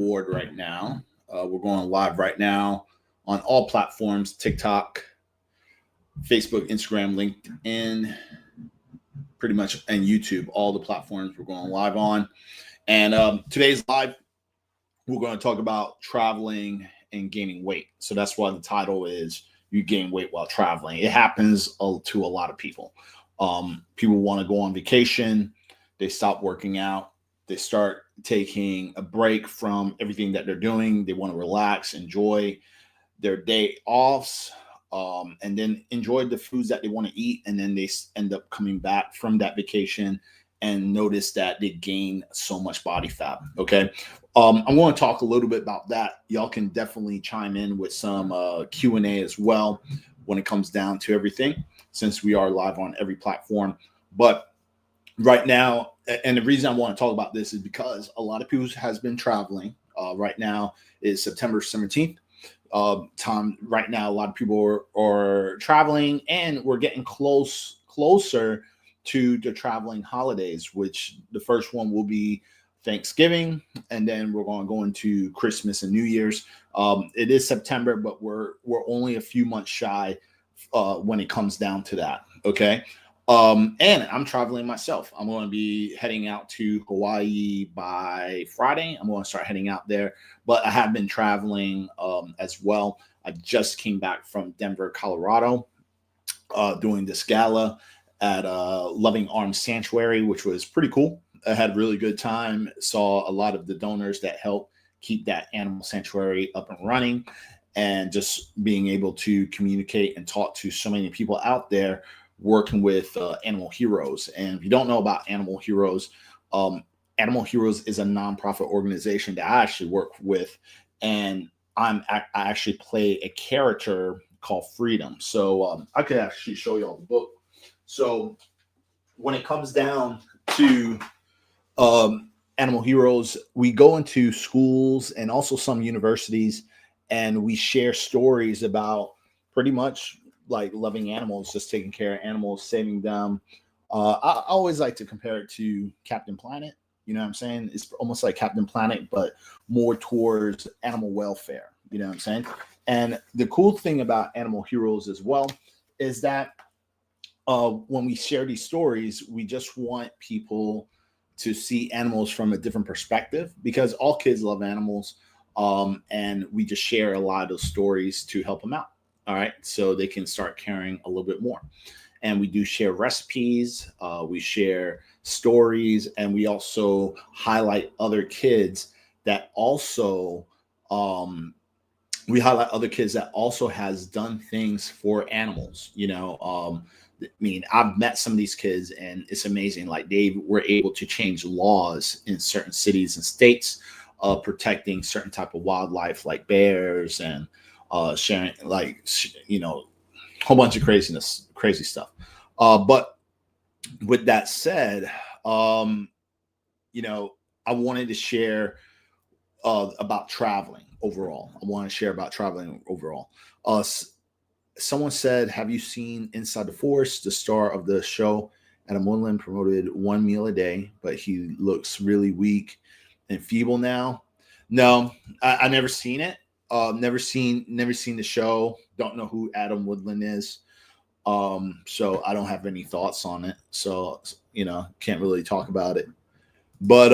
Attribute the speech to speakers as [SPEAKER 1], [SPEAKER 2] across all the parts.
[SPEAKER 1] board right now. We're going live right now on all platforms: TikTok, Facebook, Instagram, LinkedIn, pretty much, and YouTube. All the platforms we're going live on. And today's live, we're going to talk about traveling and gaining weight. So that's why the title is "You Gain Weight While Traveling." It happens to a lot of people. People want to go on vacation, they stop working out, they start taking a break from everything that they're doing. They want to relax, enjoy their day offs, and then enjoy the foods that they want to eat. And then they end up coming back from that vacation and notice that they gain so much body fat. Okay. I'm going to talk a little bit about that. Y'all can definitely chime in with some Q&A as well when it comes down to everything, since we are live on every platform. But right now, and the reason I want to talk about this is because a lot of people has been traveling. Right now is September 17th. Time right now, a lot of people are traveling, and we're getting closer to the traveling holidays, which the first one will be Thanksgiving, and then we're going to go into Christmas and New Year's. It is September, but we're only a few months shy when it comes down to that. Okay. And I'm traveling myself. I'm going to be heading out to Hawaii by Friday. I'm going to start heading out there, but I have been traveling as well. I just came back from Denver, Colorado, doing this gala at Loving Arms Sanctuary, which was pretty cool. I had a really good time. Saw a lot of the donors that help keep that animal sanctuary up and running, and just being able to communicate and talk to so many people out there working with Animal Heroes. And if you don't know about Animal Heroes is a nonprofit organization that I actually work with, and I actually play a character called Freedom. So I could actually show y'all the book. So when it comes down to Animal Heroes, we go into schools and also some universities, and we share stories about pretty much like loving animals, just taking care of animals, saving them. I always like to compare it to Captain Planet. You know what I'm saying? It's almost like Captain Planet, but more towards animal welfare. You know what I'm saying? And the cool thing about Animal Heroes as well is that when we share these stories, we just want people to see animals from a different perspective, because all kids love animals. And we just share a lot of those stories to help them out. All right. So they can start caring a little bit more. And we do share recipes, we share stories, and we also highlight other kids that also, has done things for animals. I mean, I've met some of these kids, and it's amazing. Like, they were able to change laws in certain cities and states, protecting certain type of wildlife like bears, and sharing, like, whole bunch of crazy stuff. But with that said, I wanted to share about traveling overall. Someone said, "Have you seen Inside the Forest?" The star of the show, Adam Woodland, promoted one meal a day, but he looks really weak and feeble now. No, I never seen it. Never seen the show. Don't know who Adam Woodland is. So I don't have any thoughts on it. So can't really talk about it. But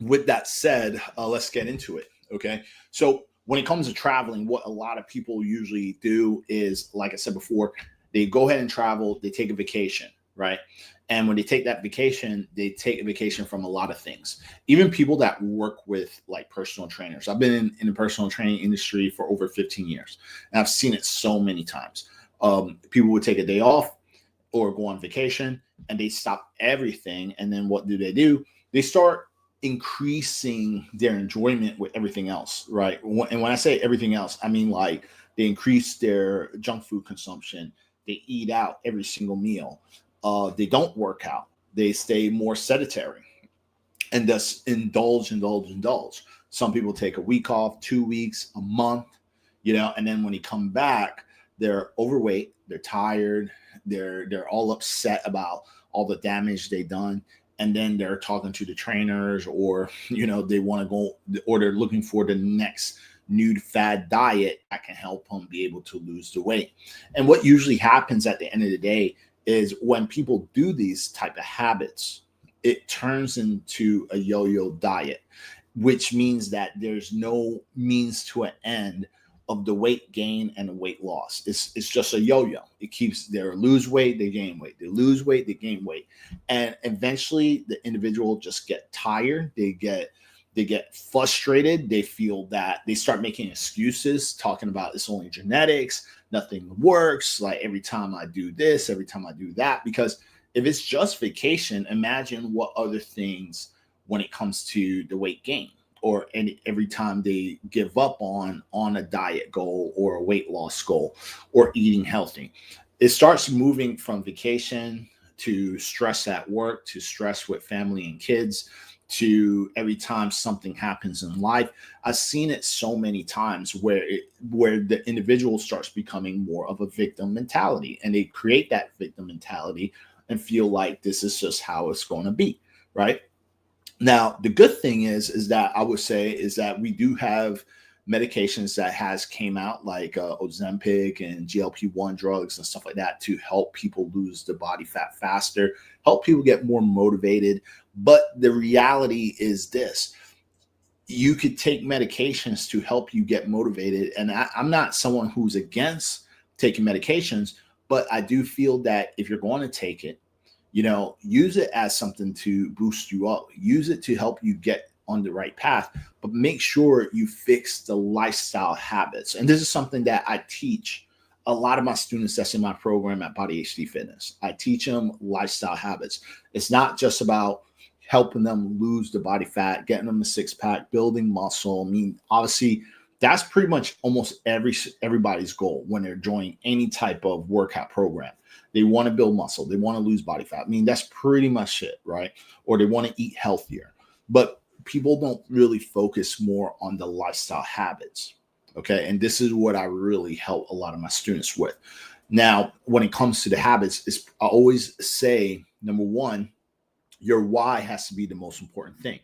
[SPEAKER 1] with that said, let's get into it. Okay. So when it comes to traveling, what a lot of people usually do is, like I said before, they go ahead and travel, they take a vacation, right? And when they take that vacation, they take a vacation from a lot of things. Even people that work with like personal trainers. I've been in the personal training industry for over 15 years, and I've seen it so many times. People would take a day off or go on vacation, and they stop everything. And then what do? They start increasing their enjoyment with everything else, right? And when I say everything else, I mean, like, they increase their junk food consumption. They eat out every single meal. They don't work out. They stay more sedentary, and thus indulge. Some people take a week off, 2 weeks, a month, and then when they come back, they're overweight, they're tired, they're all upset about all the damage they've done, and then they're talking to the trainers, or they want to go, or they're looking for the next new fad diet that can help them be able to lose the weight. And what usually happens at the end of the day is when people do these type of habits, it turns into a yo-yo diet, which means that there's no means to an end of the weight gain and the weight loss. It's just a yo-yo. It keeps, they lose weight, they gain weight, they lose weight, they gain weight, and eventually the individual just get tired. They get frustrated. They feel that they start making excuses, talking about it's only genetics, nothing works. Like every time I do this, every time I do that. Because if it's just vacation, imagine what other things when it comes to the weight gain, or every time they give up on a diet goal or a weight loss goal or eating healthy. It starts moving from vacation to stress at work, to stress with family and kids, to every time something happens in life. I've seen it so many times where the individual starts becoming more of a victim mentality, and they create that victim mentality and feel like this is just how it's going to be, right? Now, the good thing is that I would say is that we do have medications that has came out, like Ozempic and GLP-1 drugs and stuff like that, to help people lose the body fat faster, help people get more motivated. But the reality is this: you could take medications to help you get motivated. And I'm not someone who's against taking medications, but I do feel that if you're going to take it, use it as something to boost you up, use it to help you get on the right path, but make sure you fix the lifestyle habits. And this is something that I teach a lot of my students that's in my program at Body HD Fitness. I teach them lifestyle habits. It's not just about helping them lose the body fat, getting them a six pack, building muscle. I mean, obviously, that's pretty much almost everybody's goal when they're joining any type of workout program. They want to build muscle. They want to lose body fat. I mean, that's pretty much it, right? Or they want to eat healthier. But people don't really focus more on the lifestyle habits, okay? And this is what I really help a lot of my students with. Now, when it comes to the habits, I always say, number one, your why has to be the most important thing.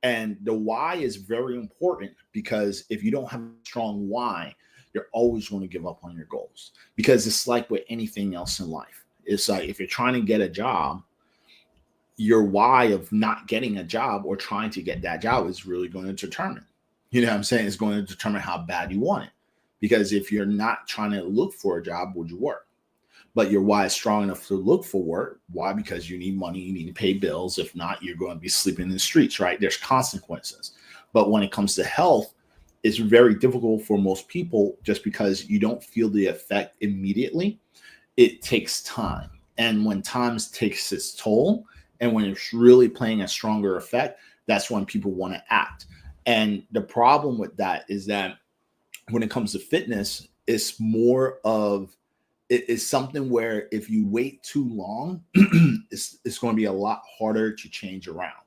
[SPEAKER 1] And the why is very important, because if you don't have a strong why, you're always going to give up on your goals. Because it's like with anything else in life. It's like if you're trying to get a job, your why of not getting a job or trying to get that job is really going to determine, what I'm saying? It's going to determine how bad you want it. Because if you're not trying to look for a job, would you work? But your why is strong enough to look for work. Why? Because you need money, you need to pay bills. If not, you're going to be sleeping in the streets, right? There's consequences. But when it comes to health, it's very difficult for most people, just because you don't feel the effect immediately. It takes time. And when time takes its toll, and when it's really playing a stronger effect, that's when people want to act. And the problem with that is that when it comes to fitness, it's more of, it's something where if you wait too long, it's going to be a lot harder to change around.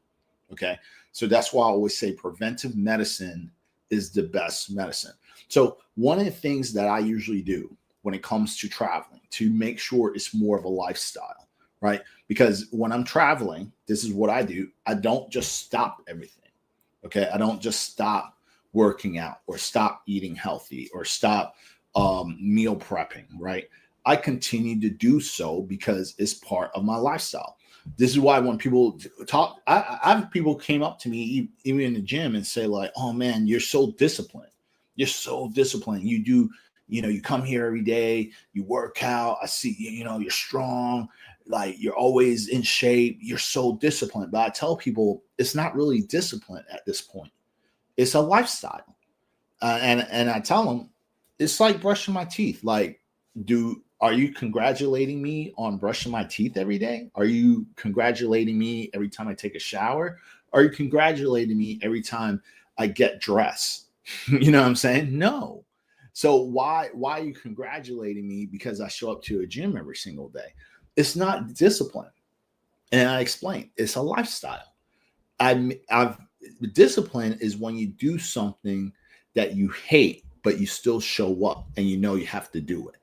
[SPEAKER 1] Okay. So that's why I always say preventive medicine is the best medicine. So one of the things that I usually do when it comes to traveling, to make sure it's more of a lifestyle, right? Because when I'm traveling, this is what I do. I don't just stop everything. Okay. I don't just stop working out or stop eating healthy or stop meal prepping, right? I continue to do so because it's part of my lifestyle. This is why when people talk, I've people came up to me even in the gym and say like, "Oh man, you're so disciplined. You're so disciplined. You do, you come here every day, you work out. I see, you're strong. Like you're always in shape. You're so disciplined." But I tell people it's not really discipline at this point. It's a lifestyle. And I tell them it's like brushing my teeth. Like, are you congratulating me on brushing my teeth every day? Are you congratulating me every time I take a shower? Are you congratulating me every time I get dressed? You know what I'm saying? No. So why are you congratulating me because I show up to a gym every single day? It's not discipline. And I explained, it's a lifestyle. Discipline is when you do something that you hate, but you still show up and you know you have to do it.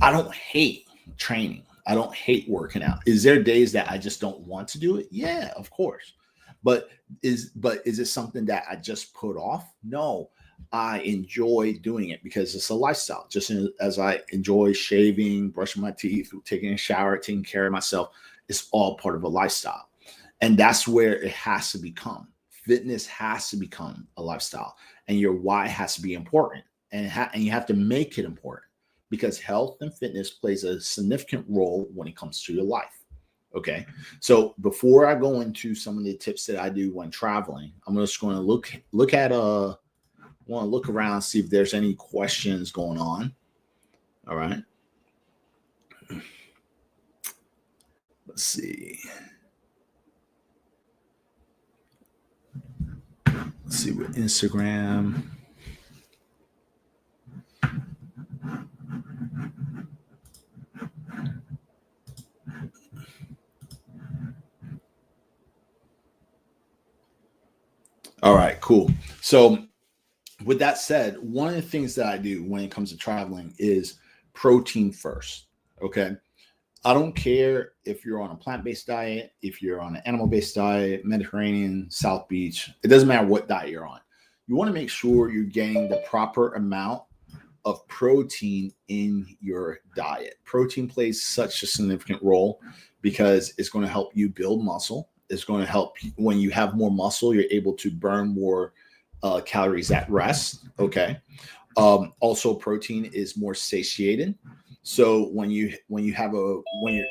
[SPEAKER 1] I don't hate training. I don't hate working out. Is there days that I just don't want to do it? Yeah, of course. But is it something that I just put off? No. I enjoy doing it because it's a lifestyle. Just as I enjoy shaving, brushing my teeth, taking a shower, taking care of myself, it's all part of a lifestyle. And that's where it has to become. Fitness has to become a lifestyle, and your why has to be important, and you have to make it important because health and fitness plays a significant role when it comes to your life. Okay, so before I go into some of the tips that I do when traveling, I'm just going to look at want to look around, see if there's any questions going on. All right, let's see. Let's see with Instagram. All right, cool. So with that said, one of the things that I do when it comes to traveling is protein first. Okay. I don't care if you're on a plant-based diet, if you're on an animal-based diet, Mediterranean, South Beach, it doesn't matter what diet you're on. You want to make sure you're getting the proper amount of protein in your diet. Protein plays such a significant role because it's going to help you build muscle. It's going to help when you have more muscle, you're able to burn more calories at rest. Okay. Also, protein is more satiated. So when you're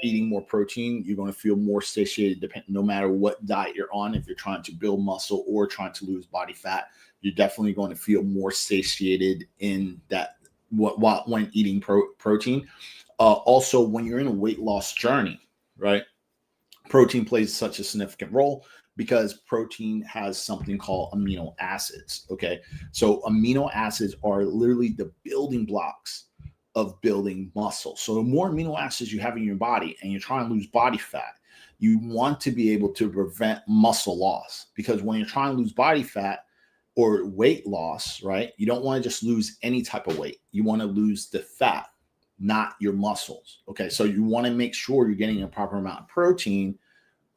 [SPEAKER 1] eating more protein, you're going to feel more satiated. No matter what diet you're on, if you're trying to build muscle or trying to lose body fat, you're definitely going to feel more satiated in that when eating protein. Also, when you're in a weight loss journey, right? Protein plays such a significant role because protein has something called amino acids. Okay. So amino acids are literally the building blocks of building muscle. So the more amino acids you have in your body and you're trying to lose body fat, you want to be able to prevent muscle loss, because when you're trying to lose body fat or weight loss, right, you don't want to just lose any type of weight. You want to lose the fat, not your muscles. Okay. So you want to make sure you're getting a proper amount of protein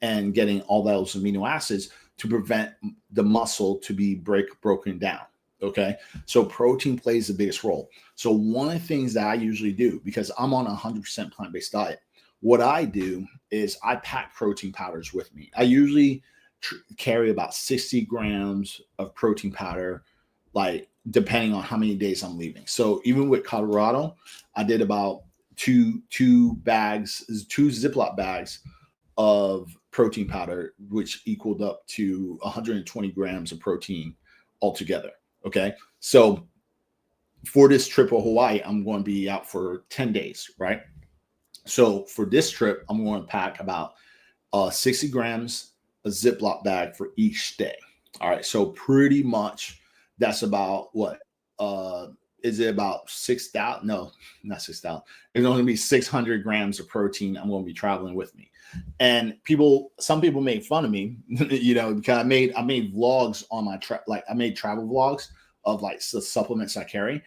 [SPEAKER 1] and getting all those amino acids to prevent the muscle to be broken down. Okay. So protein plays the biggest role. So one of the things that I usually do, because I'm on a 100% plant-based diet, what I do is I pack protein powders with me. I usually carry about 60 grams of protein powder, like depending on how many days I'm leaving. So even with Colorado, I did about two Ziploc bags of protein powder, which equaled up to 120 grams of protein altogether. Okay. So for this trip to Hawaii, I'm going to be out for 10 days, right? So for this trip, I'm going to pack about 60 grams, a Ziploc bag for each day. All right. So pretty much that's about what? Is it about 6,000? No, not 6,000. It's going to be 600 grams of protein I'm going to be traveling with me. And some people made fun of me, because I made vlogs on my I made travel vlogs of like the supplements I carry.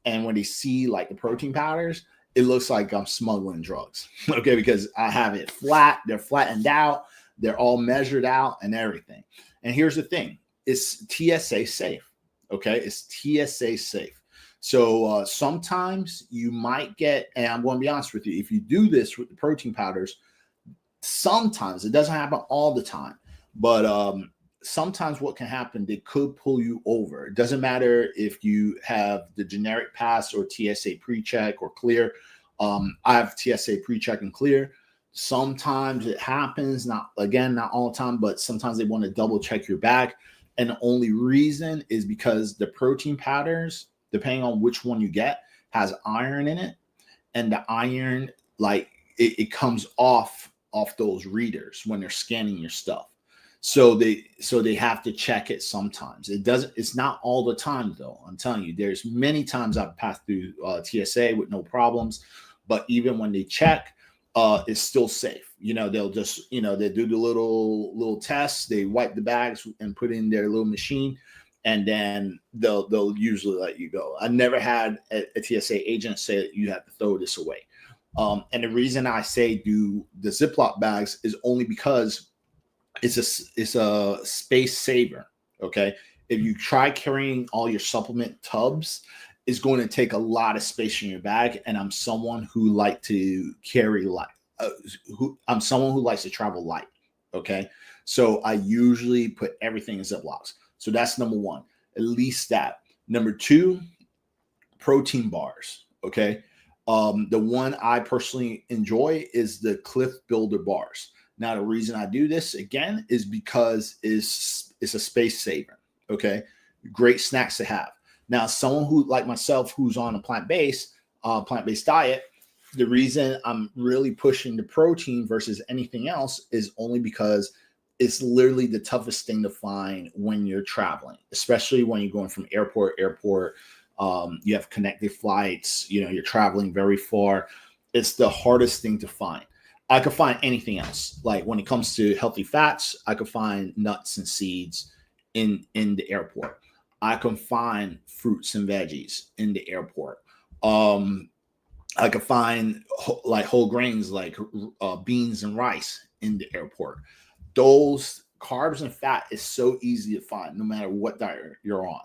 [SPEAKER 1] And when they see like the protein powders, it looks like I'm smuggling drugs. Okay. Because I have it flat. They're flattened out. They're all measured out and everything. And here's the thing. It's TSA safe. Okay. It's TSA safe. So sometimes you might get, and I'm going to be honest with you, if you do this with the protein powders, sometimes, it doesn't happen all the time, but sometimes what can happen, they could pull you over. It doesn't matter if you have the generic pass or TSA pre-check or clear. I have TSA pre-check and clear. Sometimes it happens, not all the time, but sometimes they want to double check your bag. And the only reason is because the protein powders, depending on which one you get, has iron in it. And the iron, like it comes off those readers when they're scanning your stuff. So they have to check it sometimes. It's not all the time though. I'm telling you, there's many times I've passed through TSA with no problems, but even when they check, it's still safe. They'll just, they do the little tests. They wipe the bags and put in their little machine, and then they'll usually let you go. I never had a TSA agent say that you have to throw this away. And the reason I say do the Ziploc bags is only because it's a space saver. Okay, if you try carrying all your supplement tubs, it's going to take a lot of space in your bag. And I'm someone who like to carry light. I'm someone who likes to travel light. Okay, so I usually put everything in Ziplocs. So that's number one. At least that. Number two, protein bars. Okay. The one I personally enjoy is the Cliff Builder bars. Now, the reason I do this again is because it's a space saver. Okay. Great snacks to have. Now, someone who like myself who's on a plant-based diet, the reason I'm really pushing the protein versus anything else is only because it's literally the toughest thing to find when you're traveling, especially when you're going from airport to airport. You have connected flights, you're traveling very far. It's the hardest thing to find. I could find anything else. Like when it comes to healthy fats, I could find nuts and seeds in the airport. I can find fruits and veggies in the airport. I could find like whole grains, like beans and rice in the airport. Those carbs and fat is so easy to find no matter what diet you're on.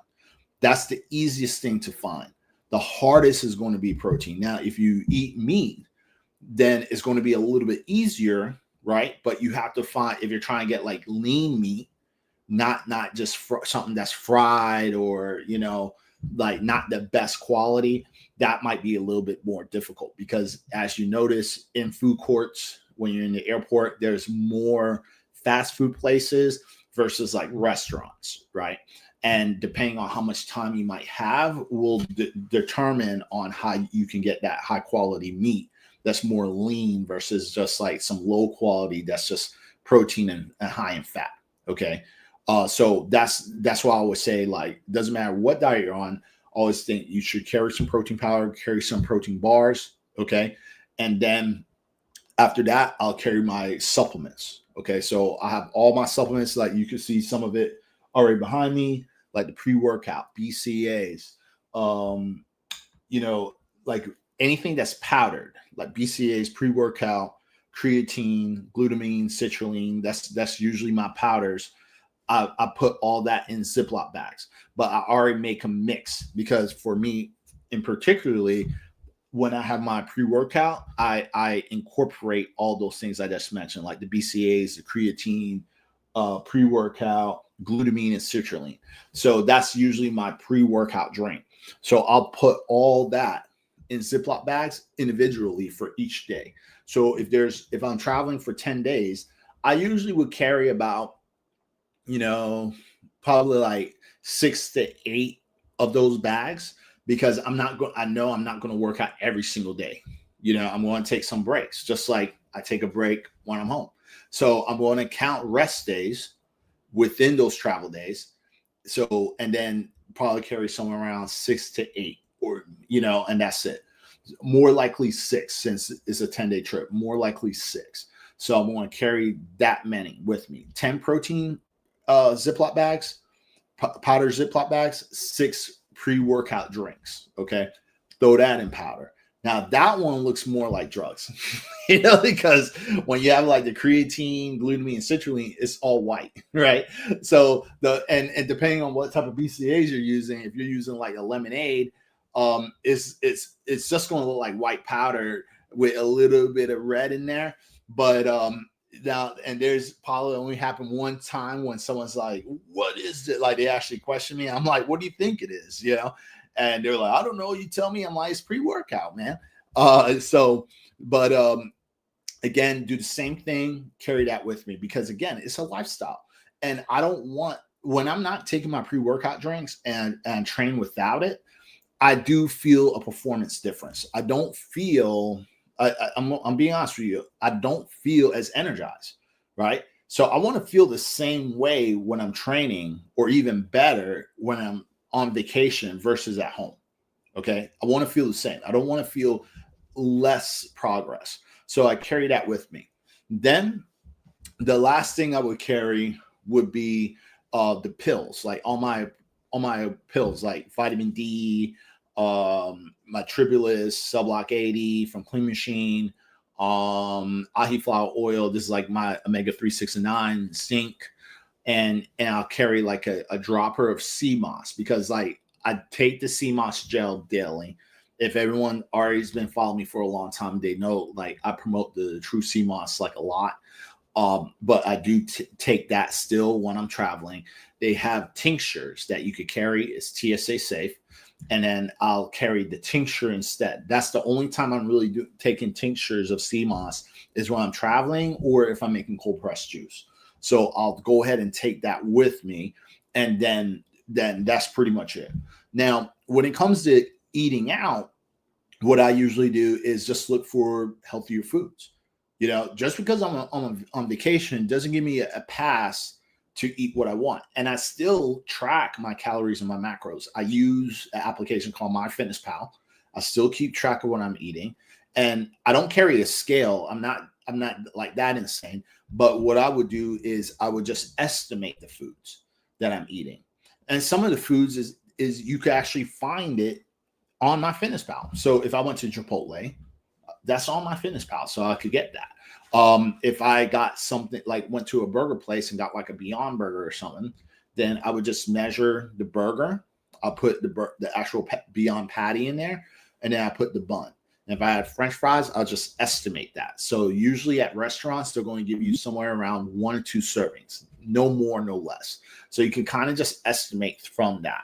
[SPEAKER 1] That's the easiest thing to find. The hardest is going to be protein. Now, if you eat meat, then it's going to be a little bit easier, right? But you have to find, if you're trying to get like lean meat, not just something that's fried or, like not the best quality, that might be a little bit more difficult because as you notice in food courts, when you're in the airport, there's more fast food places versus like restaurants, right? And depending on how much time you might have will determine on how you can get that high quality meat that's more lean versus just like some low quality that's just protein and high in fat. Okay. So that's why I would say, like, doesn't matter what diet you're on, always think you should carry some protein powder, carry some protein bars. Okay. And then after that, I'll carry my supplements. Okay. So I have all my supplements, like you can see some of it already behind me, like the pre-workout, BCAAs, like anything that's powdered, like BCAAs, pre-workout, creatine, glutamine, citrulline. That's usually my powders. I put all that in Ziploc bags, but I already make a mix because for me, in particularly, when I have my pre-workout, I incorporate all those things I just mentioned, like the BCAAs, the creatine, pre-workout, glutamine, and citrulline. So that's usually my pre-workout drink. So I'll put all that in Ziploc bags individually for each day. So if I'm traveling for 10 days, I usually would carry about, probably like 6 to 8 of those bags because I know I'm not going to work out every single day. I'm going to take some breaks, just like I take a break when I'm home. So I'm going to count rest days within those travel days. So, and then probably carry somewhere around 6 to 8 or, and that's it. More likely 6 since it's a 10-day trip, more likely 6. So I'm going to carry that many with me. 10 protein Ziploc bags, powder Ziploc bags, 6 pre-workout drinks. Okay. Throw that in powder. Now that one looks more like drugs, because when you have like the creatine, glutamine, and citrulline, it's all white, right? So and depending on what type of BCAAs you're using, if you're using like a lemonade, it's just going to look like white powder with a little bit of red in there. But now, and there's probably only happened one time when someone's like, "What is it?" Like they actually question me. I'm like, "What do you think it is?" And they're like, "I don't know. You tell me." I'm like, "It's pre-workout, man." But again, do the same thing. Carry that with me because again, it's a lifestyle, and I don't want when I'm not taking my pre-workout drinks and train without it. I do feel a performance difference. I don't feel. I'm being honest with you. I don't feel as energized, right? So I want to feel the same way when I'm training, or even better when I'm on vacation versus at home. Okay. I want to feel the same. I don't want to feel less progress. So I carry that with me. Then the last thing I would carry would be the pills, like all my pills, like vitamin D, my Tribulus, Subblock 80 from Clean Machine, ahi flower oil. This is like my omega 369 zinc, and I'll carry like a dropper of sea moss, because like I take the sea moss gel daily. If everyone already has been following me for a long time, they know like I promote the True Sea Moss like a lot. But I do take that still when I'm traveling. They have tinctures that you could carry. It's TSA safe. And then I'll carry the tincture instead. That's the only time I'm really taking tinctures of sea moss, is when I'm traveling or if I'm making cold pressed juice. So I'll go ahead and take that with me. And then that's pretty much it. Now, when it comes to eating out, what I usually do is just look for healthier foods. You know, just because I'm on vacation doesn't give me a pass to eat what I want. And I still track my calories and my macros. I use an application called MyFitnessPal. I still keep track of what I'm eating. And I don't carry a scale. I'm not like that insane. But what I would do is I would just estimate the foods that I'm eating. And some of the foods is you could actually find it on MyFitnessPal. So if I went to Chipotle, that's on MyFitnessPal, so I could get that. If I got something like went to a burger place and got like a Beyond Burger or something, then I would just measure the burger. I'll put the actual Beyond patty in there, and then I put the bun. And if I had French fries, I'll just estimate that. So usually at restaurants, they're going to give you somewhere around 1 or 2 servings, no more, no less. So you can kind of just estimate from that.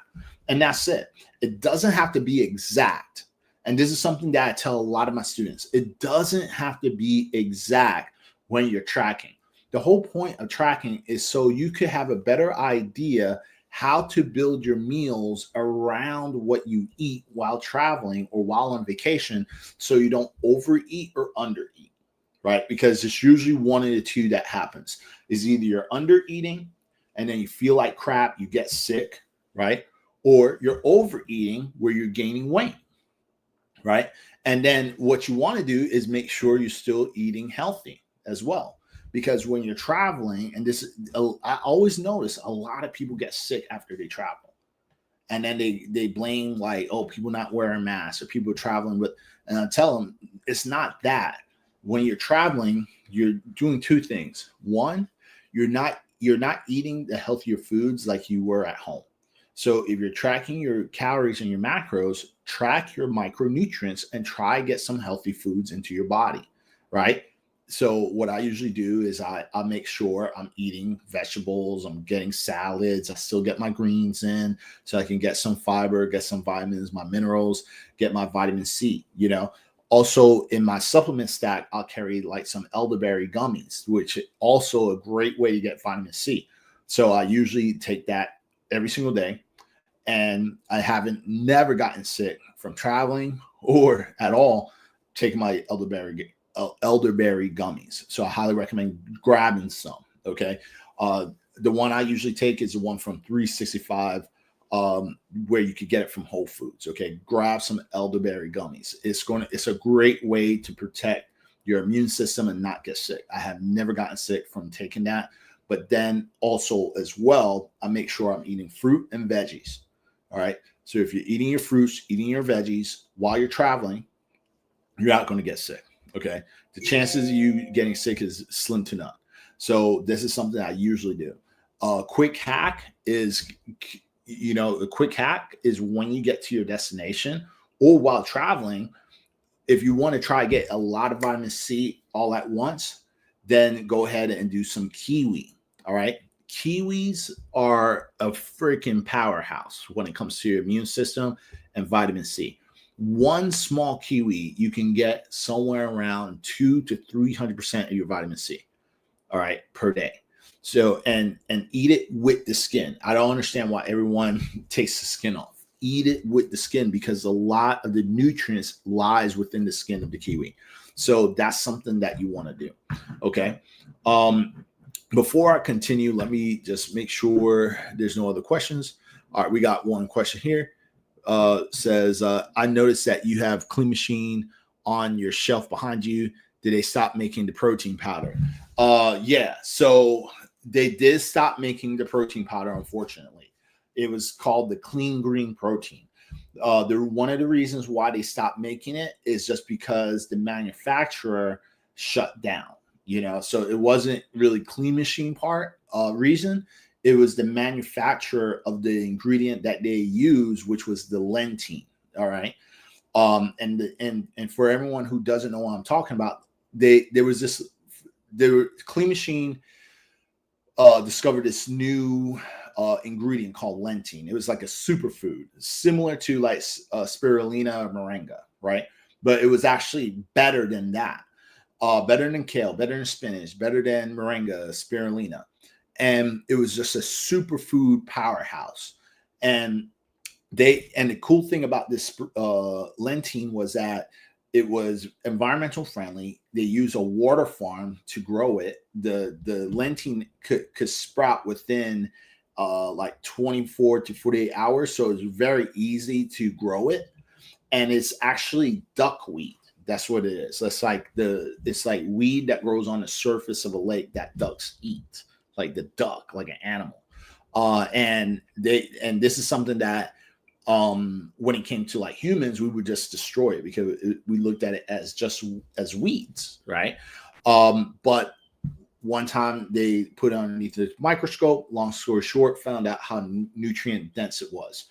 [SPEAKER 1] And that's it. It doesn't have to be exact. And this is something that I tell a lot of my students. It doesn't have to be exact when you're tracking. The whole point of tracking is so you could have a better idea how to build your meals around what you eat while traveling or while on vacation, so you don't overeat or undereat, right? Because it's usually one of the two that happens. Is either you're undereating and then you feel like crap, you get sick, right? Or you're overeating where you're gaining weight. Right. And then what you want to do is make sure you're still eating healthy as well. Because when you're traveling, and I always notice a lot of people get sick after they travel. And then they blame like, oh, people not wearing masks or people traveling with, and I tell them it's not that. When you're traveling, you're doing 2 things. One, you're not eating the healthier foods like you were at home. So if you're tracking your calories and your macros, track your micronutrients and try to get some healthy foods into your body, right? So what I usually do is I make sure I'm eating vegetables, I'm getting salads, I still get my greens in so I can get some fiber, get some vitamins, my minerals, get my vitamin C, you know. Also in my supplement stack, I'll carry like some elderberry gummies, which is also a great way to get vitamin C. So I usually take that every single day. And I never gotten sick from traveling or at all taking my elderberry gummies. So I highly recommend grabbing some. Okay. The one I usually take is the one from 365, where you could get it from Whole Foods. Okay. Grab some elderberry gummies. It's a great way to protect your immune system and not get sick. I have never gotten sick from taking that. But then also as well, I make sure I'm eating fruit and veggies. All right. So if you're eating your fruits, eating your veggies while you're traveling, you're not going to get sick. Okay. The chances of you getting sick is slim to none. So this is something I usually do. Quick hack is, the quick hack is when you get to your destination or while traveling, if you want to try to get a lot of vitamin C all at once, then go ahead and do some kiwi. All right. Kiwis are a freaking powerhouse when it comes to your immune system and vitamin C. One small kiwi, you can get somewhere around 200 to 300% of your vitamin C, all right, per day. So, and eat it with the skin. I don't understand why everyone takes the skin off. Eat it with the skin because a lot of the nutrients lies within the skin of the kiwi. So that's something that you want to do. Okay. Before I continue, let me just make sure there's no other questions. All right, we got one question here. Says, I noticed that you have Clean Machine on your shelf behind you. Did they stop making the protein powder? Yeah, so they did stop making the protein powder, unfortunately. It was called the Clean Green Protein. One of the reasons why they stopped making it is just because the manufacturer shut down. So it wasn't really Clean Machine part reason. It was the manufacturer of the ingredient that they use, which was the lentine. All right. And for everyone who doesn't know what I'm talking about, Clean Machine discovered this new ingredient called lentine. It was like a superfood, similar to like spirulina or moringa, right? But it was actually better than that. Better than kale, better than spinach, better than moringa, spirulina. And it was just a superfood powerhouse. And the cool thing about this lentine was that it was environmental friendly. They use a water farm to grow it. The lentine could sprout within like 24 to 48 hours. So it's very easy to grow it. And it's actually duckweed. That's what it is. It's like weed that grows on the surface of a lake that ducks eat, like the duck, like an animal. And this is something that when it came to like humans, we would just destroy it because we looked at it as weeds, right? But one time they put it underneath the microscope. Long story short, found out how nutrient dense it was.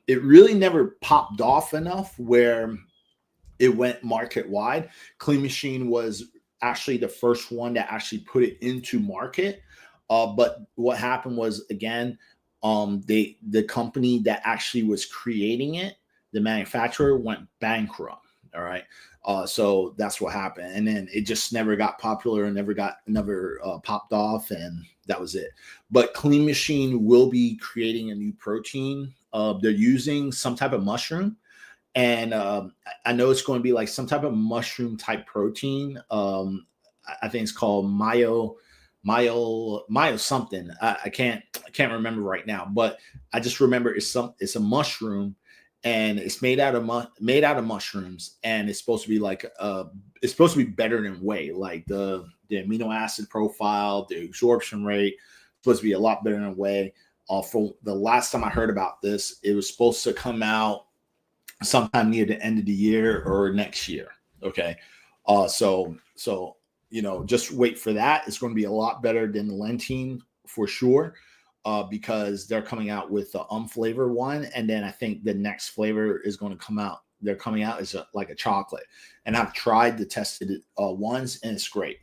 [SPEAKER 1] It really never popped off enough where it went market wide. Clean Machine was actually the first one that actually put it into market. But what happened was, again, the company that actually was creating it, the manufacturer, went bankrupt. All right. So that's what happened. And then it just never got popular and never popped off. And that was it. But Clean Machine will be creating a new protein. They're using some type of mushroom. And I know it's going to be like some type of mushroom type protein. I think it's called Mayo something. I can't remember right now, but I just remember it's a mushroom, and it's made out of mushrooms, and it's supposed to be like it's supposed to be better than whey, like the amino acid profile, the absorption rate, supposed to be a lot better than whey. For the last time I heard about this, it was supposed to come out sometime near the end of the year or next year. Okay. So just wait for that. It's going to be a lot better than the lentine for sure, because they're coming out with the flavor one. And then I think the next flavor is going to come out. They're coming out as like a chocolate. And I've tried the tested ones, and it's great.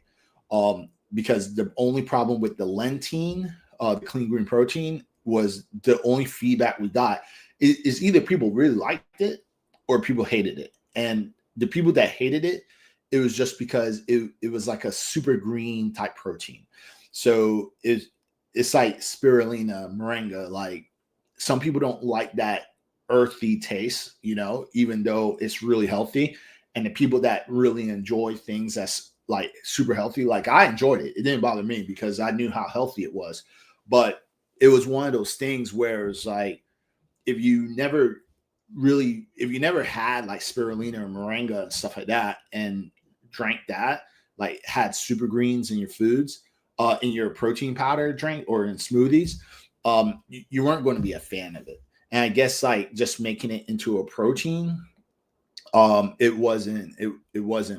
[SPEAKER 1] Because the only problem with the lentine, the clean green protein, was the only feedback we got is either people really liked it or people hated it. And the people that hated it, it was just because it was like a super green type protein. So it's like spirulina, moringa. Like, some people don't like that earthy taste, even though it's really healthy. And the people that really enjoy things that's like super healthy, like I enjoyed it. It didn't bother me because I knew how healthy it was. But it was one of those things where it's like, if you never had like spirulina or moringa and stuff like that, and drank that, like had super greens in your foods, in your protein powder drink or in smoothies, you weren't going to be a fan of it. And I guess like just making it into a protein, it wasn't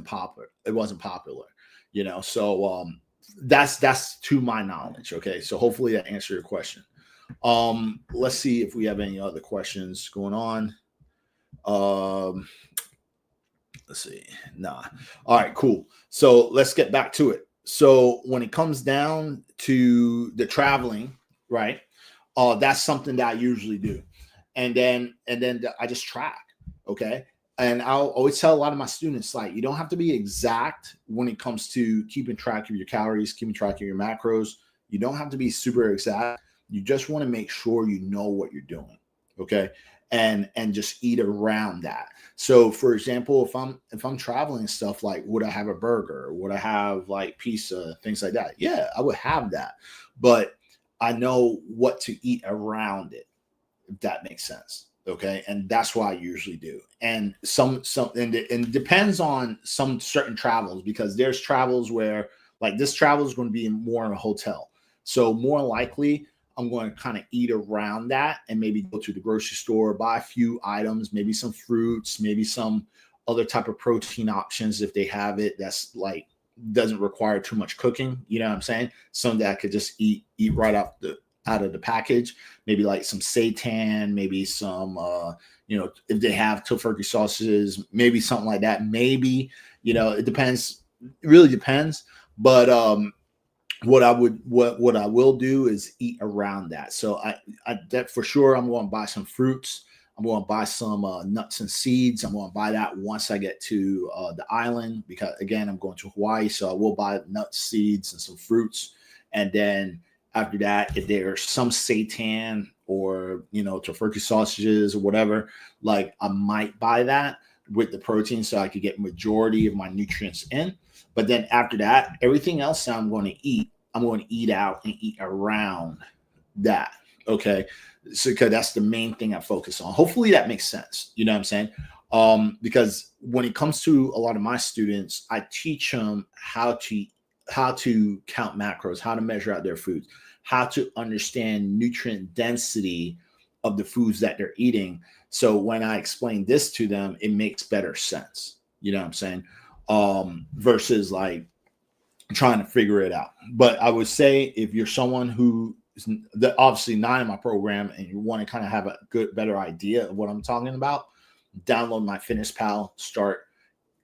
[SPEAKER 1] popular. It wasn't popular, So that's to my knowledge. Okay, so hopefully that answered your question. Let's see if we have any other questions going on. Let's see. Nah. All right, cool. So let's get back to it. So when it comes down to the traveling, right? That's something that I usually do. And then I just track. Okay. And I'll always tell a lot of my students, like, you don't have to be exact when it comes to keeping track of your calories, keeping track of your macros. You don't have to be super exact. You just want to make sure you know what you're doing. Okay. And just eat around that. So for example, if I'm traveling and stuff, like, would I have a burger? Would I have like pizza, things like that? Yeah, I would have that. But I know what to eat around it, if that makes sense. Okay. And that's what I usually do. And and it depends on some certain travels, because there's travels where, like, this travel is going to be more in a hotel. So more likely, I'm going to kind of eat around that and maybe go to the grocery store, buy a few items, maybe some fruits, maybe some other type of protein options if they have it. That's like doesn't require too much cooking. You know what I'm saying? Some that I could just eat right out of the package. Maybe like some seitan, maybe some if they have tofurkey sausages, maybe something like that. Maybe, it depends. It really depends. But what I will do is eat around that. So I that for sure I'm going to buy some fruits. I'm going to buy some nuts and seeds. I'm going to buy that once I get to the island, because again, I'm going to Hawaii. So I will buy nuts, seeds, and some fruits. And then after that, if there's some seitan or, tofurkey sausages or whatever, like I might buy that with the protein so I could get majority of my nutrients in. But then after that, everything else I'm going to eat out and eat around that. Okay. So because that's the main thing I focus on. Hopefully that makes sense. You know what I'm saying? Because when it comes to a lot of my students, I teach them how to count macros, how to measure out their foods, how to understand nutrient density of the foods that they're eating. So when I explain this to them, it makes better sense. You know what I'm saying? Versus like trying to figure it out. But I would say if you're someone who is obviously not in my program and you want to kind of have a better idea of what I'm talking about, download my Fitness Pal, start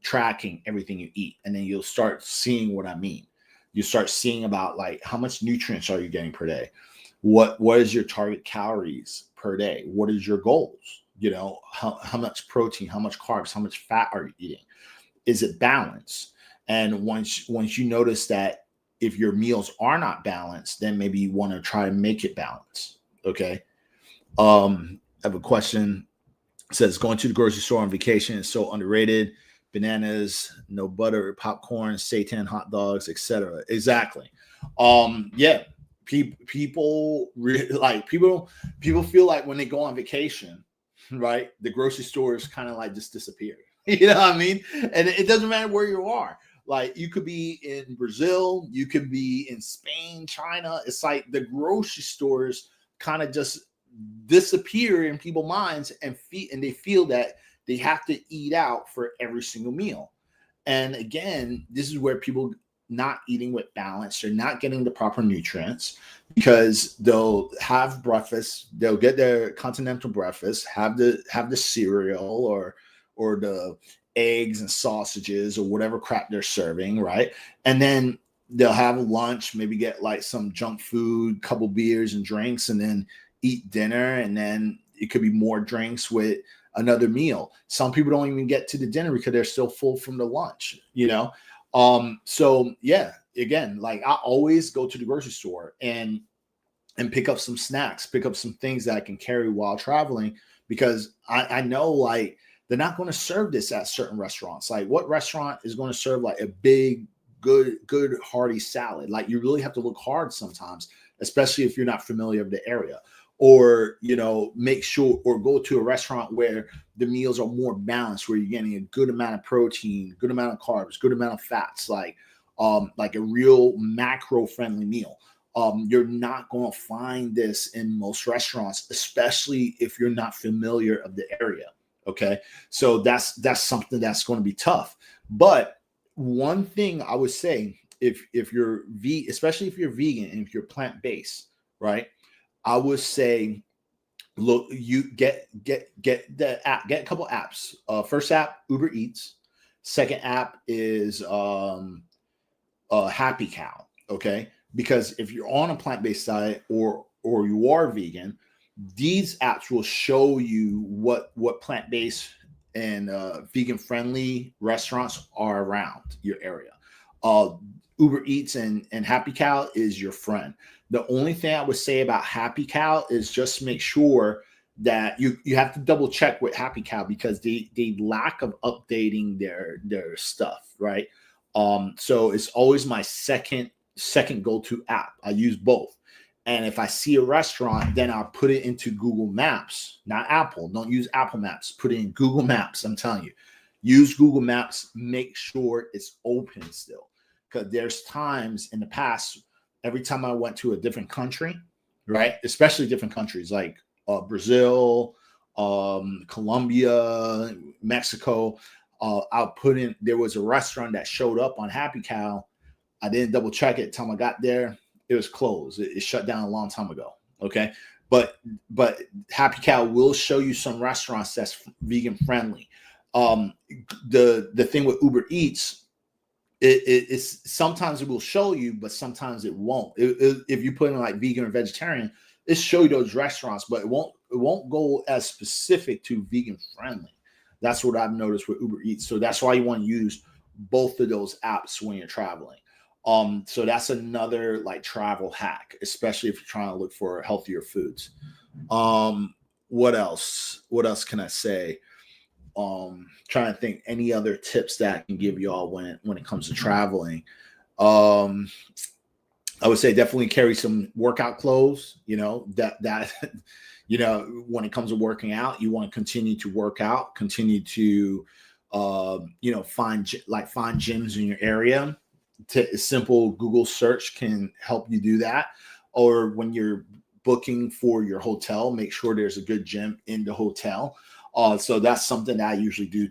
[SPEAKER 1] tracking everything you eat, and then you'll start seeing what I mean. You start seeing about like how much nutrients are you getting per day? What is your target calories per day? What is your goals? How much protein, how much carbs, how much fat are you eating? Is it balanced? And once you notice that if your meals are not balanced, then maybe you want to try to make it balanced. Okay. I have a question. It says going to the grocery store on vacation is so underrated. Bananas, no butter, popcorn, seitan, hot dogs, etc. Exactly. Yeah. People really like people feel like when they go on vacation, right? The grocery stores kind of like just disappear. You know what I mean? And it doesn't matter where you are. Like you could be in Brazil, you could be in Spain, China. It's like the grocery stores kind of just disappear in people's minds and they feel that they have to eat out for every single meal. And again, this is where people not eating with balance, they're not getting the proper nutrients, because they'll have breakfast, they'll get their continental breakfast, have the cereal or the eggs and sausages or whatever crap they're serving, right? And then they'll have lunch, maybe get like some junk food, couple beers and drinks, and then eat dinner. And then it could be more drinks with another meal. Some people don't even get to the dinner because they're still full from the lunch, So yeah, again, like I always go to the grocery store and pick up some snacks, pick up some things that I can carry while traveling, because I know like they're not going to serve this at certain restaurants. Like what restaurant is going to serve like a big, good hearty salad? Like you really have to look hard sometimes, especially if you're not familiar with the area. Or, make sure or go to a restaurant where the meals are more balanced, where you're getting a good amount of protein, good amount of carbs, good amount of fats, like a real macro friendly meal. You're not going to find this in most restaurants, especially if you're not familiar of the area. Okay. So that's something that's going to be tough. But one thing I would say, if you're especially if you're vegan and if you're plant-based, right? I would say, look, you get the app, get a couple apps. First app, Uber Eats. Second app is Happy Cow. Okay. Because if you're on a plant-based diet or you are vegan, these apps will show you what plant-based and vegan-friendly restaurants are around your area. Uber Eats and Happy Cow is your friend. The only thing I would say about Happy Cow is just make sure that you have to double check with Happy Cow, because they lack of updating their stuff, right? So it's always my second go-to app. I use both. And if I see a restaurant, then I'll put it into Google Maps, not Apple. Don't use Apple Maps. Put it in Google Maps. I'm telling you, use Google Maps. Make sure it's open still. Because there's times in the past, every time I went to a different country, right? Especially different countries like Brazil, Colombia, Mexico. There was a restaurant that showed up on Happy Cow. I didn't double check it until I got there. It was closed. It shut down a long time ago. Okay. But Happy Cow will show you some restaurants that's vegan friendly. The thing with Uber Eats, it's sometimes it will show you, but sometimes it won't. If you put in like vegan or vegetarian, it show you those restaurants, but it won't go as specific to vegan friendly. That's what I've noticed with Uber Eats. So that's why you want to use both of those apps when you're traveling. So that's another like travel hack, especially if you're trying to look for healthier foods. What else? What else can I say? Trying to think any other tips that I can give y'all when it comes to traveling. I would say definitely carry some workout clothes. You know that you know, when it comes to working out, you want to continue to work out, continue to you know, find gyms in your area. A simple Google search can help you do that. Or when you're booking for your hotel, make sure there's a good gym in the hotel. So that's something that I usually do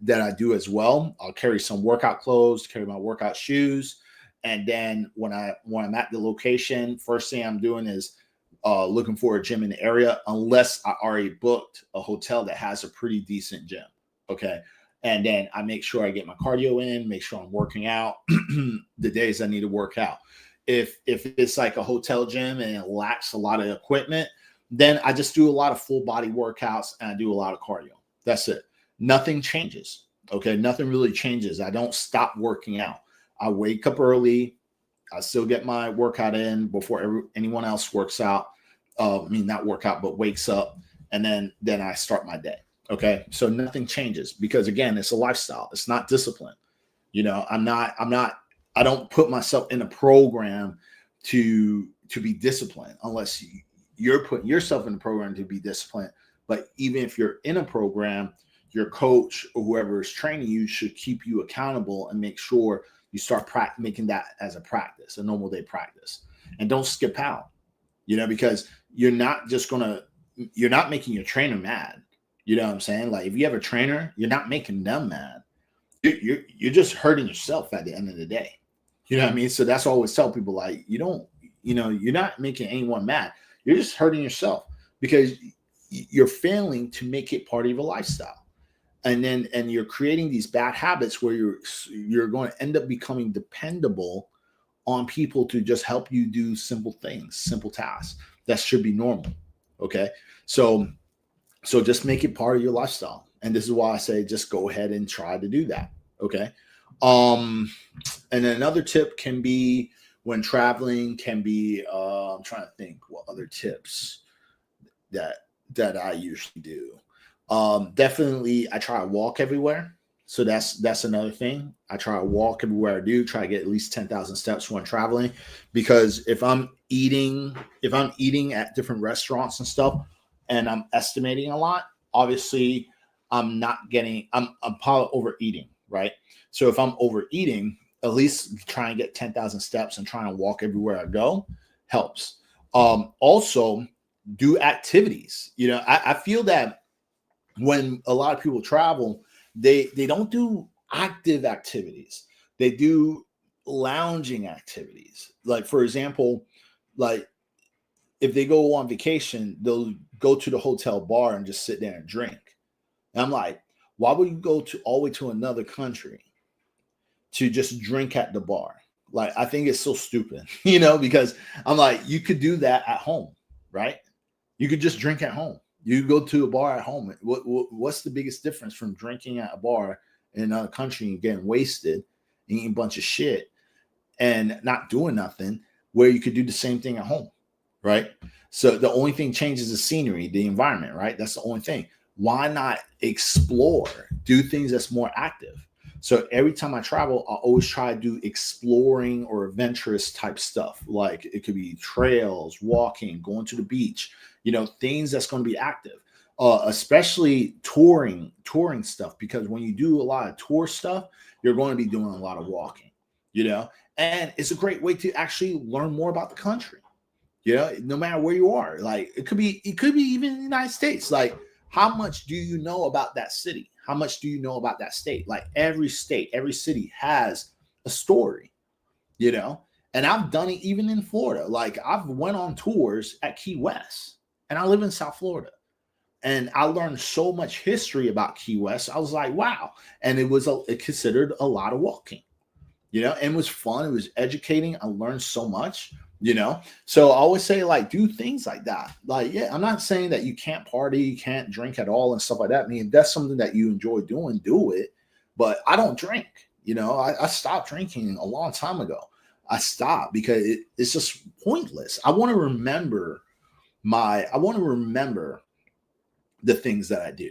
[SPEAKER 1] that I do as well. I'll carry some workout clothes, carry my workout shoes, and then when I'm at the location, first thing I'm doing is looking for a gym in the area, unless I already booked a hotel that has a pretty decent gym. Okay. And then I make sure I get my cardio in, make sure I'm working out the days I need to work out. If it's like a hotel gym and it lacks a lot of equipment, then I just do a lot of full body workouts and I do a lot of cardio. That's it. Nothing changes. Okay. Nothing really changes. I don't stop working out. I wake up early. I still get my workout in before anyone else works out. Not workout, but wakes up. And then I start my day. Okay. So nothing changes because again, it's a lifestyle. It's not discipline. You know, I don't put myself in a program to be disciplined unless you're putting yourself in a program to be disciplined. But even if you're in a program, your coach or whoever is training you should keep you accountable and make sure you start making that as a practice, a normal day practice, and don't skip out, you know, because you're not making your trainer mad. You know what I'm saying? Like if you have a trainer, you're not making them mad. You're just hurting yourself at the end of the day. You know what I mean? So that's why I always tell people, like, you're not making anyone mad. You're just hurting yourself because you're failing to make it part of your lifestyle. And you're creating these bad habits where you're going to end up becoming dependable on people to just help you do simple things, simple tasks that should be normal. Okay. So just make it part of your lifestyle. And this is why I say just go ahead and try to do that. Okay. And then another tip can be when traveling can be, I'm trying to think what other tips that I usually do. Definitely I try to walk everywhere. So that's another thing. I try to walk everywhere I do, try to get at least 10,000 steps when traveling, because if I'm eating at different restaurants and stuff and I'm estimating a lot, obviously I'm probably overeating, right? So if I'm overeating, at least trying to get 10,000 steps and trying to walk everywhere I go helps. Also do activities. You know, I feel that when a lot of people travel, they don't do active activities. They do lounging activities. Like, for example, like if they go on vacation, they'll go to the hotel bar and just sit there and drink. And I'm like, why would you go all the way to another country to just drink at the bar? Like, I think it's so stupid, you know, because I'm like, you could do that at home, right? You could just drink at home. You go to a bar at home. What's the biggest difference from drinking at a bar in another country and getting wasted and eating a bunch of shit and not doing nothing, where you could do the same thing at home, right? So the only thing changes the scenery, the environment, right? That's the only thing. Why not explore, do things that's more active? So every time I travel, I always try to do exploring or adventurous type stuff. Like it could be trails, walking, going to the beach, you know, things that's going to be active, especially touring stuff, because when you do a lot of tour stuff, you're going to be doing a lot of walking, you know, and it's a great way to actually learn more about the country. You know, no matter where you are, like it could be even in the United States. Like, how much do you know about that city? How much do you know about that state? Like every state, every city has a story, you know. And I've done it even in Florida. Like I've went on tours at Key West, and I live in South Florida, and I learned so much history about Key West. I was like, wow. And it considered a lot of walking, you know, and it was fun. It was educating. I learned so much, you know. So I always say, like, do things like that. Like, yeah, I'm not saying that you can't party, you can't drink at all and stuff like that. I mean, if that's something that you enjoy doing, do it. But I don't drink, you know. I stopped drinking a long time ago. I stopped because it's just pointless. I want to remember the things that I do.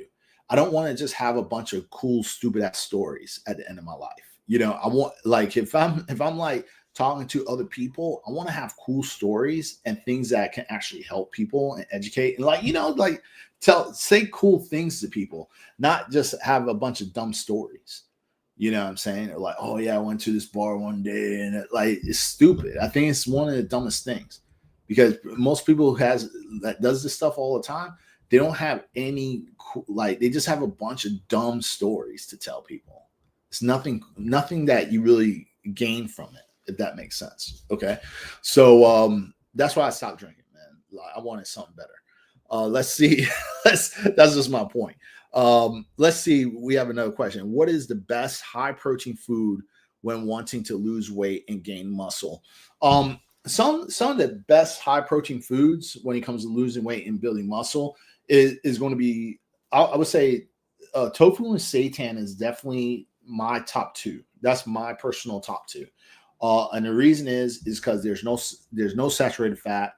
[SPEAKER 1] I don't want to just have a bunch of cool, stupid ass stories at the end of my life. You know, I want, like, if I'm like talking to other people, I want to have cool stories and things that can actually help people and educate, and, like, you know, like say cool things to people, not just have a bunch of dumb stories. You know what I'm saying? Like, oh yeah, I went to this bar one day and it's stupid. I think it's one of the dumbest things, because most people who that does this stuff all the time, they don't have any, like, they just have a bunch of dumb stories to tell people. It's nothing that you really gain from it, if that makes sense. Okay. So that's why I stopped drinking, man. Like, I wanted something better. Let's see. That's just my point. Let's see. We have another question. What is the best high protein food when wanting to lose weight and gain muscle? Some of the best high protein foods when it comes to losing weight and building muscle is going to be, I would say, tofu and seitan is definitely my top two. That's my personal top two. And the reason is because there's no saturated fat,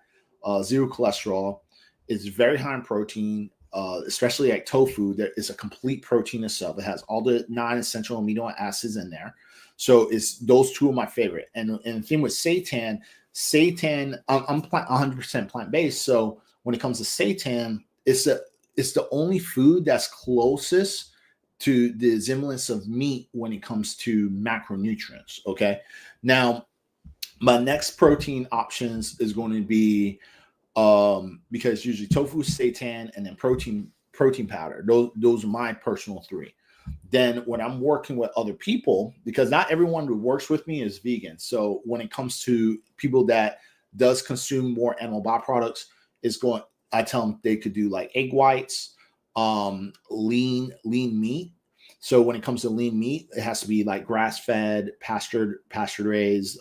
[SPEAKER 1] zero cholesterol. It's very high in protein, especially like tofu. That is a complete protein itself. It has all the non-essential amino acids in there. So it's those two are my favorite. And the thing with seitan, I'm 100% plant based. So when it comes to seitan, it's the only food that's closest to the semblance of meat when it comes to macronutrients. Okay. Now, my next protein options is going to be, because usually tofu, seitan, and then protein powder. Those are my personal three. Then when I'm working with other people, because not everyone who works with me is vegan. So when it comes to people that does consume more animal byproducts, I tell them they could do like egg whites, lean meat. So when it comes to lean meat, it has to be like grass fed, pasture raised,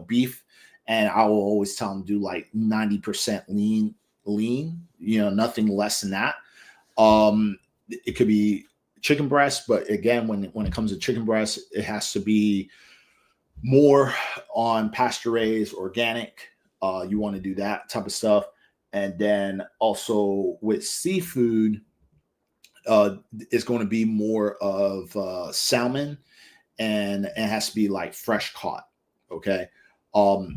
[SPEAKER 1] beef. And I will always tell them do like 90% lean, nothing less than that. It could be chicken breast, but again, when it comes to chicken breast, it has to be more on pasture raised, organic. You want to do that type of stuff. And then also with seafood, it's going to be more of salmon, and it has to be like fresh caught. Okay.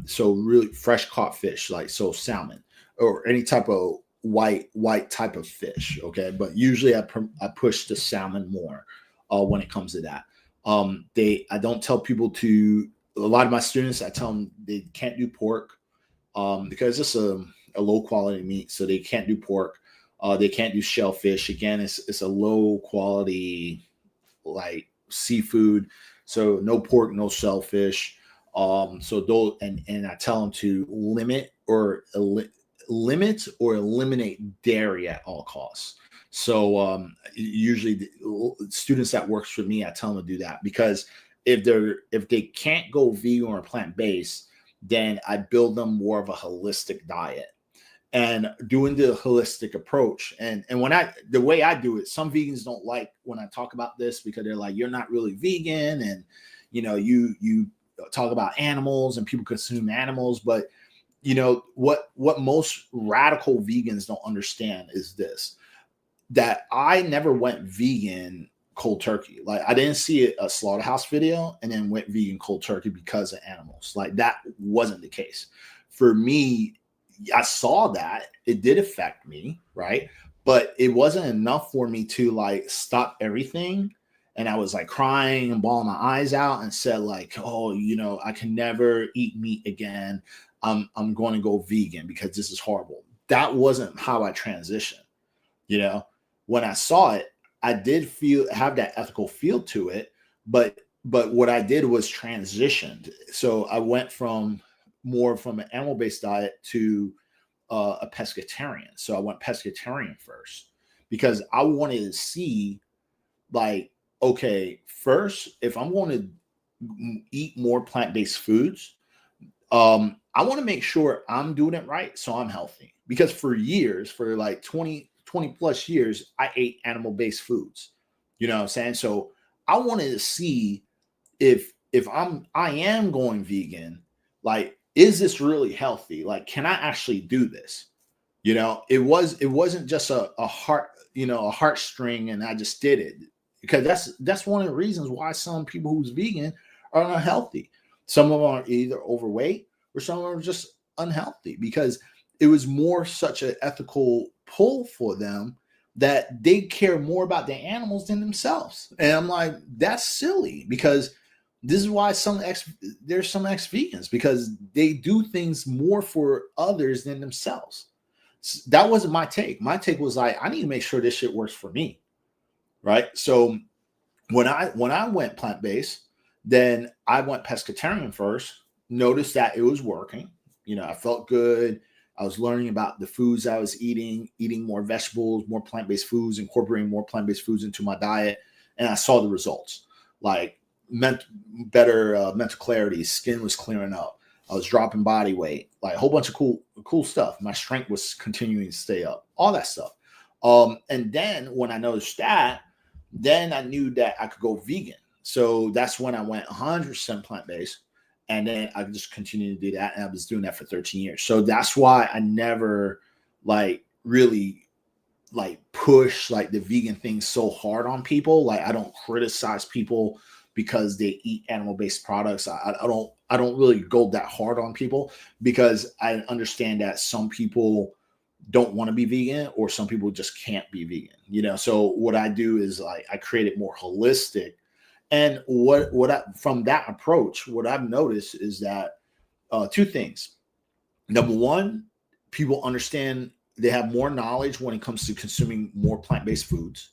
[SPEAKER 1] So really fresh caught fish, like, so salmon or any type of white type of fish. Okay. But usually I push the salmon more when it comes to that. I don't tell people a lot of my students, I tell them they can't do pork because it's a low quality meat. So they can't do pork. They can't do shellfish. Again, it's a low quality, like, seafood. So no pork, no shellfish. So those, and I tell them to limit or eliminate dairy at all costs. So usually the students that works for me, I tell them to do that, because if they can't go vegan or plant based, then I build them more of a holistic diet. And doing the holistic approach, and the way I do it, some vegans don't like when I talk about this, because they're like, you're not really vegan, and you talk about animals and people consume animals. But what most radical vegans don't understand is this, that I never went vegan cold turkey. Like, I didn't see a slaughterhouse video and then went vegan cold turkey because of animals. Like, that wasn't the case for me. I saw that it did affect me, right? But it wasn't enough for me to like stop everything. And I was like crying and bawling my eyes out and said like, oh, I can never eat meat again. I'm going to go vegan because this is horrible. That wasn't how I transitioned. You know, when I saw it, I did have that ethical feel to it, but what I did was transitioned. So I went from an animal-based diet to a pescatarian. So I went pescatarian first because I wanted to see, like, okay, first, if I'm going to eat more plant-based foods, I want to make sure I'm doing it right so I'm healthy. Because for years, for like 20 plus years, I ate animal-based foods. You know what I'm saying? So I wanted to see if I am going vegan, like, is this really healthy? Like, can I actually do this? You know, it wasn't just a heart, a heartstring, and I just did it. Because that's one of the reasons why some people who's vegan are unhealthy. Some of them are either overweight or some of them are just unhealthy because it was more such an ethical pull for them that they care more about the animals than themselves. And I'm like, that's silly, because this is why there's some ex-vegans, because they do things more for others than themselves. That wasn't my take. My take was like, I need to make sure this shit works for me. Right. So when I went plant-based, then I went pescatarian first, noticed that it was working. I felt good. I was learning about the foods I was eating more vegetables, more plant-based foods, incorporating more plant-based foods into my diet. And I saw the results, like better mental clarity, skin was clearing up. I was dropping body weight, like a whole bunch of cool stuff. My strength was continuing to stay up, all that stuff. And then when I noticed that, then I knew that I could go vegan. So that's when I went 100% plant-based. And then I just continued to do that. And I was doing that for 13 years. So that's why I never really push the vegan thing so hard on people. Like, I don't criticize people because they eat animal-based products. I don't really go that hard on people, because I understand that some people don't want to be vegan, or some people just can't be vegan. So what I do is I create it more holistic. And from that approach, what I've noticed is that two things. Number one, people understand, they have more knowledge when it comes to consuming more plant-based foods,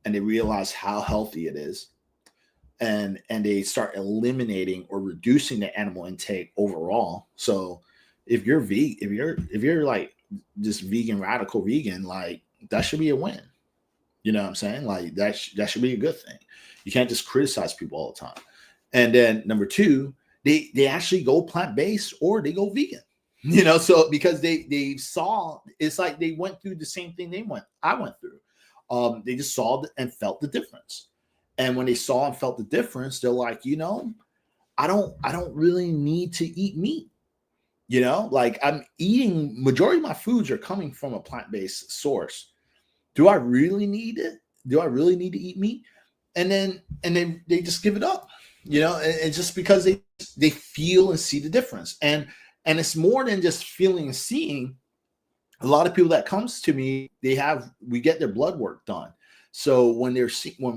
[SPEAKER 1] and they realize how healthy it is. And they start eliminating or reducing the animal intake overall. So if you're like just vegan, radical vegan, like, that should be a win. You know what I'm saying? Like, that should be a good thing. You can't just criticize people all the time. And then number two, they actually go plant-based or they go vegan. So because they saw, it's like they went through the same thing I went through. They just saw and felt the difference. And when they saw and felt the difference, they're like, I don't really need to eat meat. Like, I'm eating, majority of my foods are coming from a plant-based source. Do I really need it? Do I really need to eat meat? And then they just give it up, and just because they feel and see the difference. And it's more than just feeling and seeing. A lot of people that comes to me, we get their blood work done. So when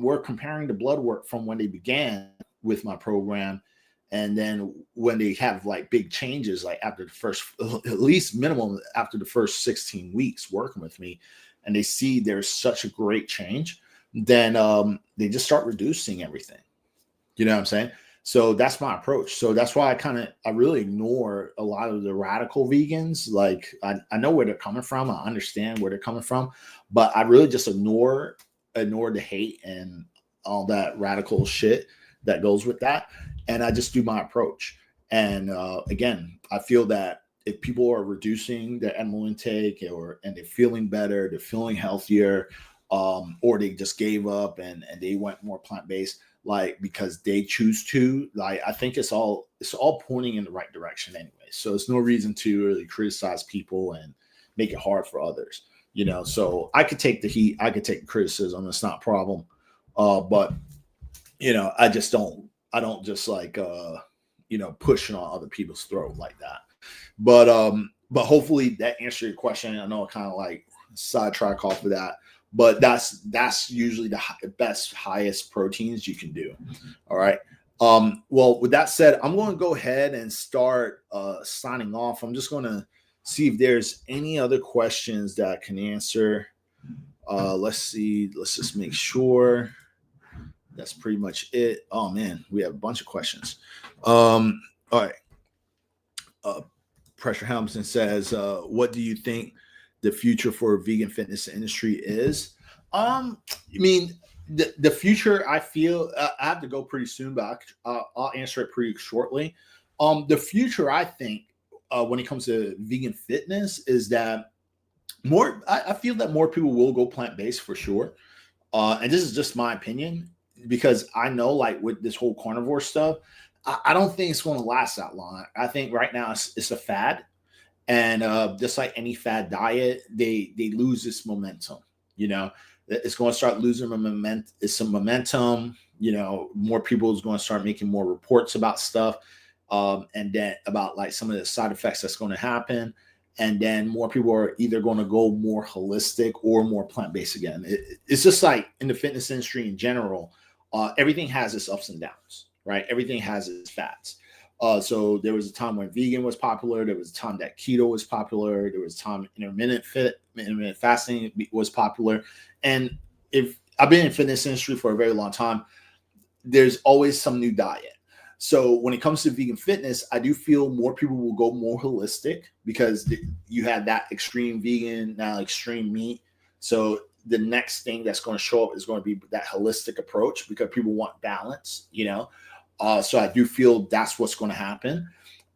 [SPEAKER 1] we're comparing the blood work from when they began with my program, and then when they have big changes, after the first, at least minimum after the first 16 weeks working with me, and they see there's such a great change, then they just start reducing everything. You know what I'm saying? So that's my approach. So that's why I really ignore a lot of the radical vegans. Like, I know where they're coming from. I understand where they're coming from, but I really just ignore the hate and all that radical shit that goes with that. And I just do my approach. And again, I feel that if people are reducing their animal intake, and they're feeling better, they're feeling healthier, or they just gave up and they went more plant-based, because they choose to, I think it's all pointing in the right direction anyway. So there's no reason to really criticize people and make it hard for others. So I could take the heat, I could take the criticism. It's not a problem. But I don't just pushing on other people's throat like that. But hopefully that answered your question. I know I kind of sidetrack off of that, but that's usually the best, highest proteins you can do. All right. Well, with that said, I'm going to go ahead and start signing off. I'm just going to see if there's any other questions that I can answer. Let's see. Let's just make sure. That's pretty much it. Oh man, we have a bunch of questions. All right. Pressure Hamilton says, "What do you think the future for vegan fitness industry is?" I mean, the future. I feel I have to go pretty soon, but I'll answer it pretty shortly. The future, I think, when it comes to vegan fitness, is that more. I feel that more people will go plant based for sure. And this is just my opinion because I know, like with this whole carnivore stuff, I don't think it's going to last that long. I think right now it's a fad, and just like any fad diet, they lose this momentum. You know, it's going to start losing momentum. It's some momentum. You know, more people is going to start making more reports about stuff, and then about like some of the side effects that's going to happen. And then more people are either going to go more holistic or more plant-based again. It's just like in the fitness industry in general, everything has its ups and downs, right? Everything has its fads. So there was a time when vegan was popular. There was a time that keto was popular. There was a time intermittent fasting was popular. And if I've been in the fitness industry for a very long time, there's always some new diet. So when it comes to vegan fitness, I do feel more people will go more holistic because you had that extreme vegan, now extreme meat. So the next thing that's going to show up is going to be that holistic approach because people want balance, you know. So I do feel that's what's going to happen.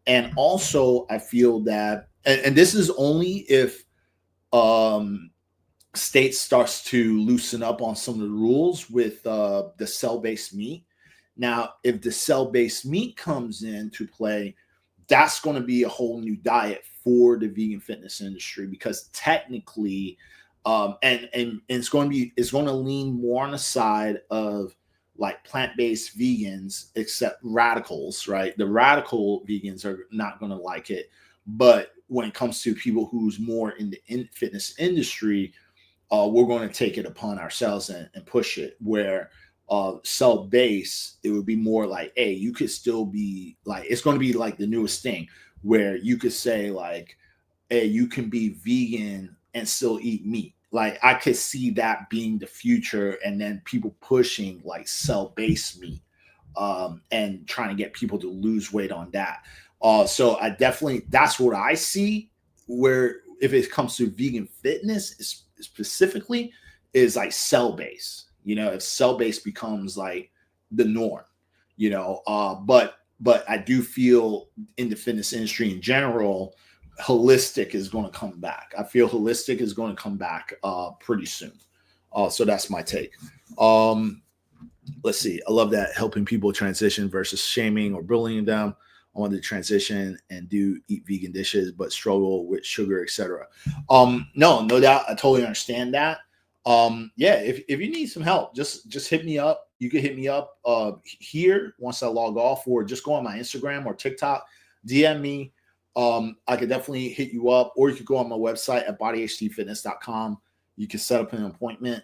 [SPEAKER 1] And also I feel that, and this is only if states starts to loosen up on some of the rules with the cell-based meat. Now, if the cell-based meat comes into play, that's going to be a whole new diet for the vegan fitness industry because technically, and it's going to lean more on the side of like plant-based vegans, except radicals, right? The radical vegans are not going to like it, but when it comes to people who's more in the fitness industry, we're going to take it upon ourselves and push it where cell base, it would be more like, hey, you could still be like, it's going to be like the newest thing where you could say like, hey, you can be vegan and still eat meat. Like I could see that being the future, and then people pushing like cell-based meat and trying to get people to lose weight on that. So I definitely, that's what I see where if it comes to vegan fitness specifically is like cell-based. You know, if cell-based becomes like the norm, you know, but I do feel in the fitness industry in general, holistic is going to come back. I feel holistic is going to come back pretty soon. So that's my take. Let's see. I love that, helping people transition versus shaming or bullying them. I want to transition and do eat vegan dishes, but struggle with sugar, etc. No doubt. I totally understand that. Yeah, if you need some help, just hit me up. You can hit me up here once I log off, or just go on my Instagram or TikTok, DM me. I could definitely hit you up, or you could go on my website at bodyhdfitness.com. You can set up an appointment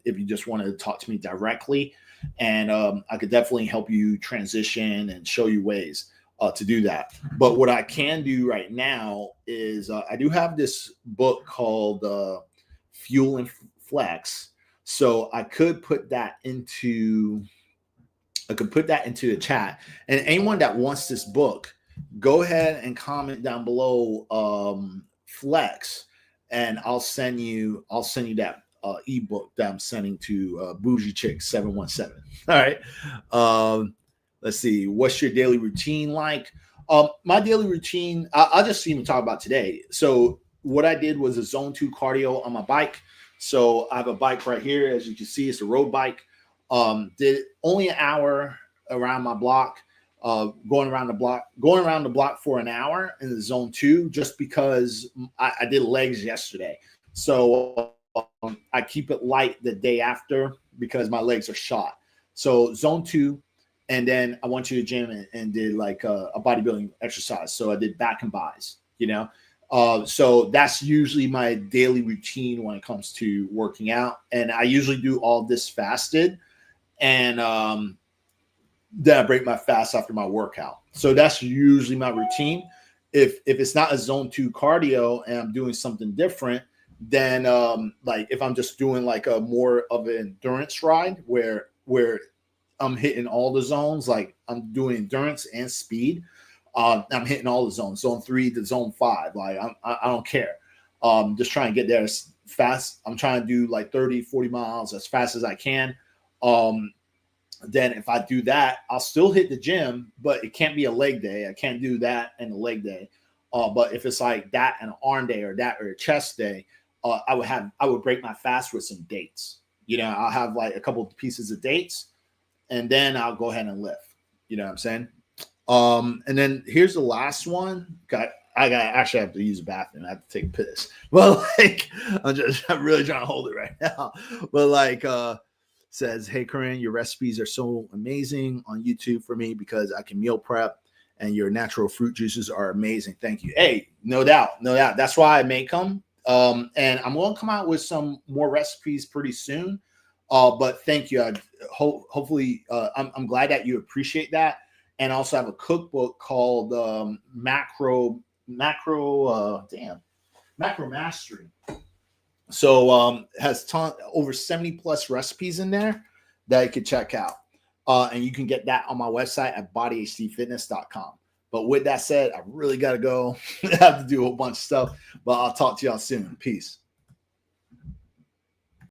[SPEAKER 1] if you just wanted to talk to me directly, and I could definitely help you transition and show you ways to do that. But what I can do right now is I do have this book called Fuel and Flex. So I could put that into the chat. And anyone that wants this book, go ahead and comment down below Flex, and I'll send you that ebook that I'm sending to Bougie Chick 717. All right. Let's see. What's your daily routine like? My daily routine, I'll just even talk about today. So what I did was a zone 2 cardio on my bike. So I have a bike right here. As you can see, it's a road bike. Did only an hour around my block, going around the block for an hour in the zone 2, just because I did legs yesterday. So I keep it light the day after because my legs are shot. So zone 2. And then I went to the gym and did like a bodybuilding exercise. So I did back and buys, you know. So that's usually my daily routine when it comes to working out. And I usually do all this fasted. And Then I break my fast after my workout. So that's usually my routine. If it's not a zone 2 cardio and I'm doing something different, then like if I'm just doing like a more of an endurance ride where I'm hitting all the zones, like I'm doing endurance and speed. I'm hitting all the zones, zone 3 to zone 5. Like I don't care. Just trying to get there as fast. I'm trying to do like 30, 40 miles as fast as I can. Then if I do that, I'll still hit the gym, but it can't be a leg day. I can't do that and a leg day. But if it's like that and an arm day or that or a chest day, I would break my fast with some dates. You know, I'll have like a couple of pieces of dates, and then I'll go ahead and lift. You know what I'm saying? And then here's the last one. I actually have to use the bathroom. I have to take a piss. Well, like I'm really trying to hold it right now. But like says, hey Corinne, your recipes are so amazing on YouTube for me because I can meal prep and your natural fruit juices are amazing. Thank you. Hey, no doubt. That's why I make them. And I'm going to come out with some more recipes pretty soon. But thank you. Hopefully, I'm glad that you appreciate that. And also have a cookbook called Macro Mastery. So has over 70 plus recipes in there that you can check out. And you can get that on my website at bodyhdfitness.com. But with that said, I really got to go. I have to do a whole bunch of stuff, but I'll talk to y'all soon. Peace.